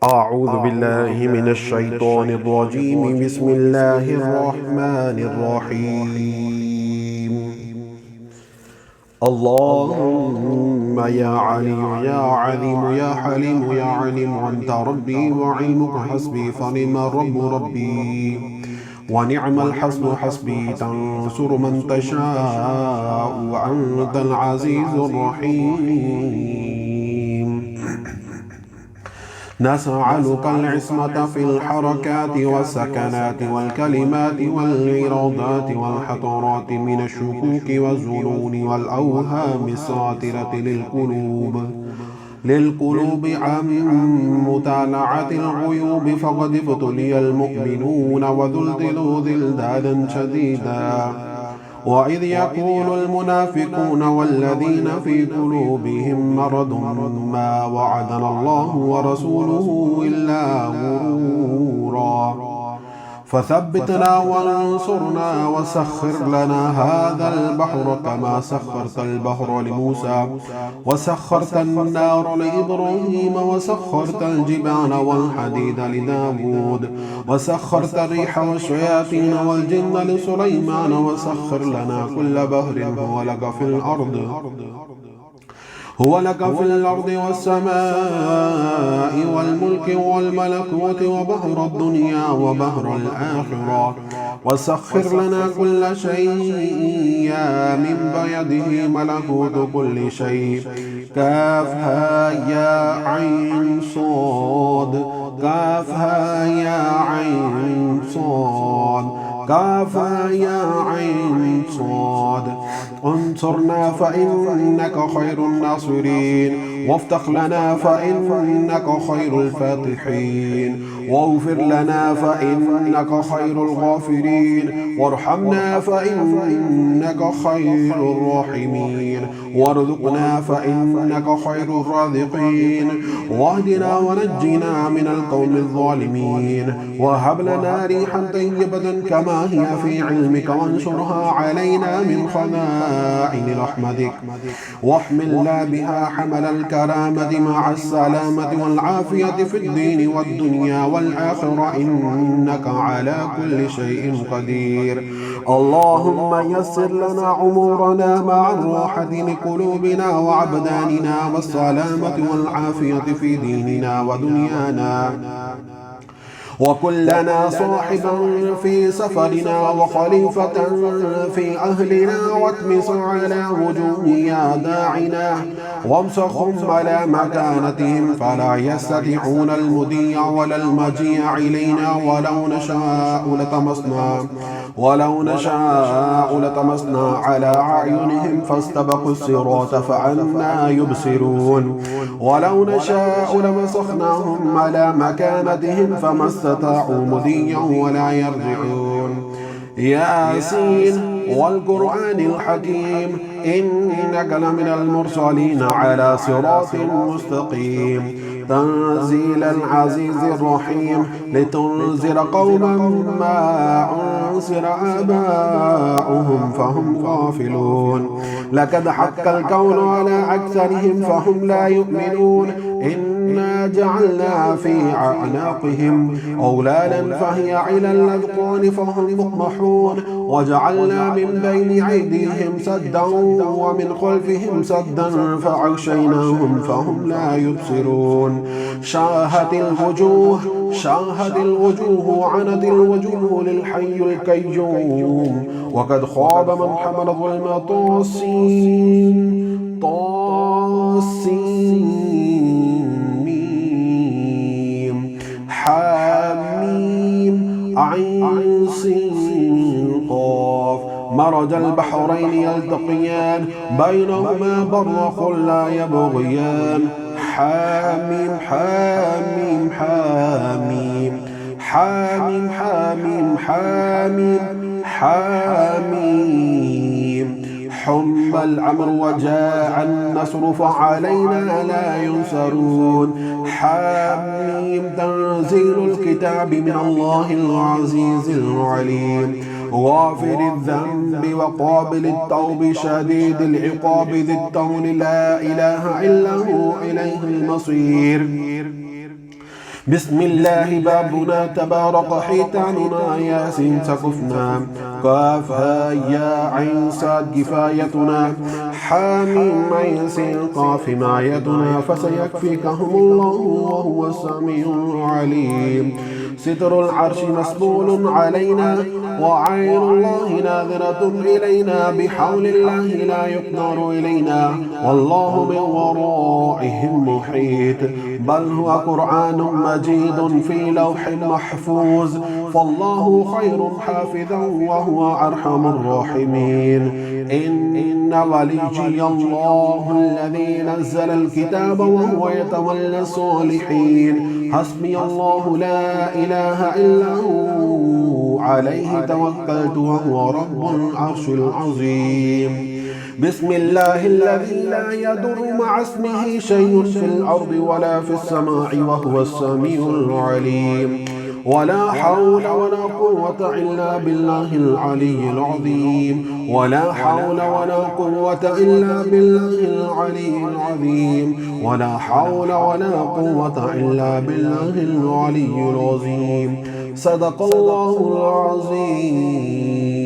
أعوذ بالله من الشيطان الرجيم. بسم الله الرحمن الرحيم. اللهم يا علي يا عليم يا حليم يا عليم أنت ربي وعلمك حسبي فنعم الرب ربي ونعم الحسب حسبي تنصر من تشاء وأنت العزيز الرحيم. نسألك العصمة في الحركات والسكنات والكلمات والإرادات والحضرات من الشكوك والظنون والأوهام الساطرة للقلوب عن مطالعة الغيوب، فقد ابتلي المؤمنون وذلزلوا ذلزالا شديدا. وإذ يقول المنافقون والذين في قلوبهم مرض ما وعدنا الله ورسوله إلا غرورا. فثبتنا وانصرنا وسخر لنا هذا البحر كما سخرت البحر لموسى وسخرت النار لإبراهيم وسخرت الجبال والحديد لداود وسخرت الريح والشياطين والجن لسليمان وسخر لنا كل بحر هو لك في الأرض والسماء والملك والملكوت وبحر الدنيا وبحر الآخرة. وسخر لنا كل شيء من بيده ملكوت كل شيء. كافها يا عين صاد كافها يا عين صاد كافها يا عين صاد. انصرنا فإنك خير الناصرين وافتح لنا فإنك خير الفاتحين واغفر لنا فإنك خير الغافرين وارحمنا فإنك خير الراحمين وارزقنا فإنك خير الرازقين واهدنا ونجنا من القوم الظالمين وهب لنا ريحا طيبة كما هي في علمك وانشرها علينا من خزائن رحمتك واحملنا بها حمل الكرامة مع السلامة والعافية في الدين والدنيا والآخرة إنك على كل شيء قدير. اللهم يسر لنا أمورنا مع الراحة لقلوبنا وأبداننا والسلامة والعافية في ديننا ودنيانا وكلنا صاحبا في سفرنا وخليفة في أهلنا واتمس على وجوه أعداءنا وامسخهم على مكانتهم فلا يستطيعون المضي ولا المجيء إلينا ولو نشاء لطمسنا على أعينهم فاستبقوا الصراط فأنى يبصرون ولو نشاء لمسخناهم على مكانتهم فما استطاعوا مضيا ولا يرجعون. ياسين والقرآن الحكيم إنك لمن المرسلين على صراط مستقيم تنزيل العزيز الرحيم لتنذر قوما ما أنذر آباؤهم فهم غافلون. لقد حق القول على أكثرهم فهم لا يؤمنون. إنا جعلنا في أعناقهم أغلالا فهي إلى الأذقان فهم مقمحون وجعلنا من بين أيديهم سدا ومن خلفهم سدا فأغشيناهم فهم لا يبصرون. شاهت الوجوه عنت الوجوه للحي القيوم وقد خاب من حمل ظلم طاسين حاميم عين سين قاف مرج البحرين يلتقيان بينهما برزخ لا يبغيان. حاميم حاميم حاميم حاميم حاميم حاميم حاميم حم الأمر وجاء النصر فعلينا لا ينصرون. حاميم تنزيل الكتاب من الله العزيز العليم غافر الذنب وقابل التوب شديد العقاب ذي الطول لا إله إلا هو إليه المصير. بسم الله بابنا تبارك حيتاننا ياسين سقفنا قاف ها يا عين صاد كفايتنا حاميم عين سين قاف معيتنا فسيكفيكهم الله وهو السميع العليم ستر العرش مسبول علينا وعين الله ناظرة إلينا بحول الله لا يقدر إلينا والله من ورائهم محيط بل هو قرآن مجيد في لوح محفوظ فالله خير حافظا وهو أرحم الراحمين إن وليي الله الذي نزل الكتاب وهو يتولى الصالحين حسبي الله لا إله إلا هو عليه توكلت وهو رب العرش العظيم بسم الله الذي لا يضر مع اسمه شيء في الأرض ولا في السماء وهو السميع العليم ولا حول ولا قوة إلا بالله العلي العظيم ولا حول ولا قوة إلا بالله العلي العظيم ولا حول ولا قوة إلا بالله العلي العظيم صدق الله العظيم.